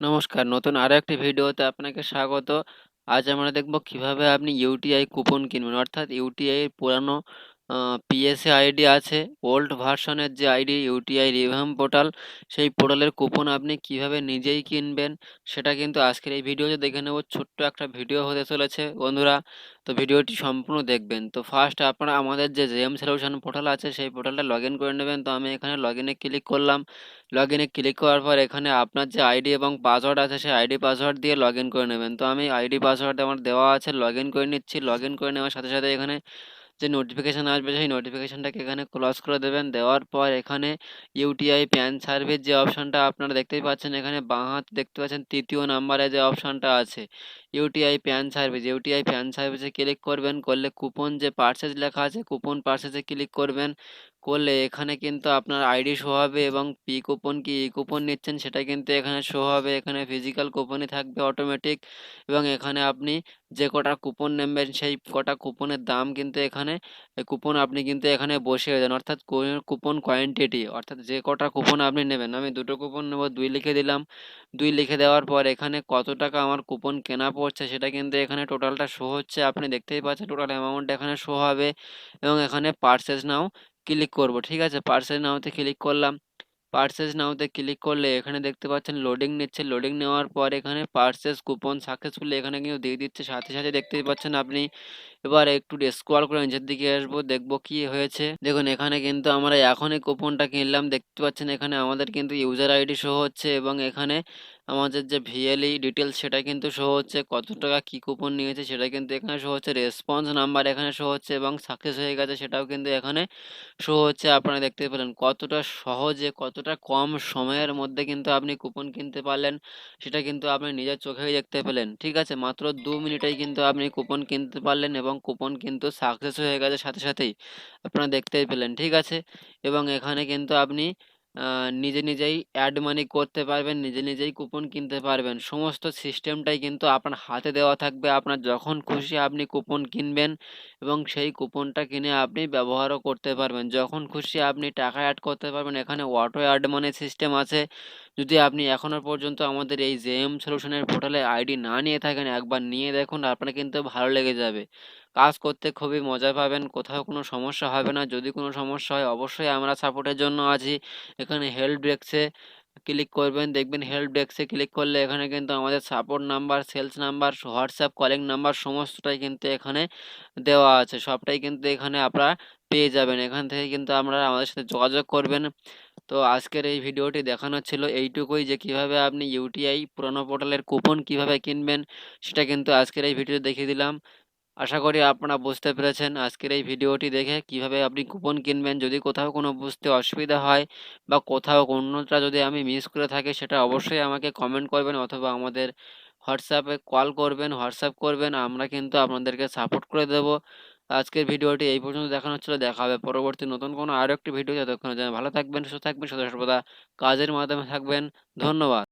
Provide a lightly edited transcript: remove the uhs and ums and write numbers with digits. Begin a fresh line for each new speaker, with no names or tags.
নমস্কার, নতুন আরো একটি ভিডিওতে আপনাকে স্বাগত। আজ আমরা দেখব কিভাবে আপনি ইউটিআই কুপন কিনবেন। অর্থাৎ ইউটিআই এর পুরানো পিএসএ আইডি আছে, ওল্ড ভার্সনের যে আইডি ইউটিআই রিভাম্প পোর্টাল, সেই পোর্টালের কুপন আপনি কিভাবে নিজেই কিনবেন সেটা কিন্তু আজকের এই ভিডিওতে দেখে নেব। ছোট্ট একটা ভিডিও হতে চলেছে বন্ধুরা। তো ভিডিওটি সম্পূর্ণ দেখবেন। তো ফার্স্ট আপনারা আমাদের যে জেএম সলিউশন পোর্টাল আছে সেই পোর্টালটা লগইন করে নেবেন। তো আমি এখানে লগইনে ক্লিক করলাম। লগইনে ক্লিক করার পর এখানে আপনার যে আইডি এবং পাসওয়ার্ড আছে সেই আইডি পাসওয়ার্ড দিয়ে লগইন করে নেবেন। তো আমি আইডি পাসওয়ার্ড আমার দেওয়া আছে, লগইন করে নিচ্ছি। লগইন করে নেওয়ার সাথে সাথে এখানে যে নোটিফিকেশান আসবে সেই নোটিফিকেশানটাকে এখানে ক্লোজ করে দেবেন। দেওয়ার পর এখানে ইউটিআই প্যান সার্ভিস যে অপশানটা আপনারা দেখতেই পাচ্ছেন, এখানে বাঁ হাতে দেখতে পাচ্ছেন ৩য় নাম্বারে যে অপশানটা আছে ইউটিআই প্যান সার্ভিসে ক্লিক করবেন। করলে কুপন যে পারচেজ লেখা আছে কুপন পারচেজে ক্লিক করবেন। করলে এখানে কিন্তু আপনার আইডি শো হবে এবং পি কুপন কি ই কুপন নিচ্ছেন সেটা কিন্তু এখানে শো হবে। এখানে ফিজিক্যাল কুপনই থাকবে অটোমেটিক, এবং এখানে আপনি যে কটা কুপন নেবেন সেই কটা কুপনের দাম কিন্তু এখানে কুপন আপনি কিন্তু এখানে বসিয়ে দেন। অর্থাৎ কুপন কোয়ান্টিটি, অর্থাৎ যে কটা কুপন আপনি নেবেন, আমি ২ টো কুপন নেব, ২ লিখে দিলাম। ২ লিখে দেওয়ার পর এখানে কত টাকা আমার কুপন কেনা পড়ছে সেটা কিন্তু এখানে টোটালটা শো হচ্ছে। আপনি দেখতেই পাচ্ছেন টোটাল অ্যামাউন্ট এখানে শো হবে, এবং এখানে পারচেজ নাও ক্লিক করব। ঠিক আছে, পারচেজ নাওতে ক্লিক করলাম। পারচেজ নাওতে ক্লিক করলে এখানে দেখতে পাচ্ছেন লোডিং নিচ্ছে। লোডিং নেওয়ার পর এখানে পারচেজ কুপন সাকসেসফুলি এখানে কিন্তু দিয়ে দিচ্ছে। সাথে সাথে দেখতেই পাচ্ছেন আপনি। এবার একটু স্ক্রল করে নিচের দিকে আসবো, দেখবো কি হয়েছে। দেখুন এখানে কিন্তু আমরা এখনই কুপনটা কিনলাম। দেখতে পাচ্ছেন এখানে আমাদের কিন্তু ইউজার আইডি শো হচ্ছে, এবং এখানে আমাদের যে ভিএলই ডিটেলস সেটা কিন্তু শো হচ্ছে। কত টাকা কি কুপন নিয়েছে সেটা কিন্তু এখানে শো হচ্ছে। রেসপন্স নাম্বার এখানে শো হচ্ছে, এবং সাকসেস হয়ে গেছে সেটাও কিন্তু এখানে শো হচ্ছে। আপনারা দেখতে পেলেন কতটা সহজে, কতটা কম সময়ের মধ্যে কিন্তু আপনি কুপন কিনতে পারলেন সেটা কিন্তু আপনি নিজের চোখেই দেখতে পেলেন। ঠিক আছে, মাত্র ২ মিনিটেই কিন্তু আপনি কুপন কিনতে পারলেন, এবং কুপন কিন্তু সাকসেস হয়ে গেছে সাথে সাথেই। আপনারা দেখতেই পেলেন। ঠিক আছে, এবং এখানে কিন্তু আপনি নিজে নিজেই অ্যাড মানি করতে পারবেন, নিজে নিজেই কুপন কিনতে পারবেন। সমস্ত সিস্টেমটাই কিন্তু আপনার হাতে দেওয়া থাকবে। আপনার যখন খুশি আপনি কুপন কিনবেন, এবং সেই কুপনটা কিনে আপনি ব্যবহারও করতে পারবেন। যখন খুশি আপনি টাকা অ্যাড করতে পারবেন। এখানে অটো অ্যাড মানি সিস্টেম আছে। যদি আপনি এখনো পর্যন্ত আমাদের এই জেএম সলিউশনের পোর্টালে আইডি না নিয়ে থাকেন, একবার নিয়ে দেখুন, আপনার কিন্তু ভালো লেগে যাবে। কাজ করতে খুবই মজা পাবেন, কোথাও কোনো সমস্যা হবে না। যদি কোনো সমস্যা হয় অবশ্যই আমরা সাপোর্টের জন্য আছি। এখানে হেল্প ডেস্কে ক্লিক করবেন, দেখবেন হেল্প ডেস্কে ক্লিক করলে এখানে কিন্তু আমাদের support number, sales number, WhatsApp calling number সমস্তটাই কিন্তু এখানে দেওয়া আছে। সবটাই কিন্তু এখানে আপনারা পেয়ে যাবেন। এখান থেকে কিন্তু আপনারা আমাদের সাথে যোগাযোগ করবেন। তো আজকের এই ভিডিওটি দেখানো ছিল এইটুকুই, যে কিভাবে আপনি ইউটিআই পুরানো পোর্টালের কুপন কিভাবে কিনবেন সেটা কিন্তু আজকের এই ভিডিওতে দেখিয়ে দিলাম। আশা করি আপনারা বুঝতে পেরেছেন আজকের এই ভিডিওটি দেখে কিভাবে আপনি কুপন কিনবেন। যদি কোথাও কোনো বুঝতে অসুবিধা হয় বা কোথাও কোনোটা যদি আমি মিস করে থাকি সেটা অবশ্যই আমাকে কমেন্ট করবেন, অথবা আমাদের হোয়াটসঅ্যাপে কল করবেন, হোয়াটসঅ্যাপ করবেন। আমরা কিন্তু আপনাদেরকে সাপোর্ট করে দেব। আজকের ভিডিওটি এই পর্যন্ত দেখানো হচ্ছিল। দেখা হবে পরবর্তী নতুন কোনো আরও একটি ভিডিও। যতক্ষণে ভালো থাকবেন, সুস্থ থাকবেন, সদা সর্বদা কাজের মাধ্যমে থাকবেন। ধন্যবাদ।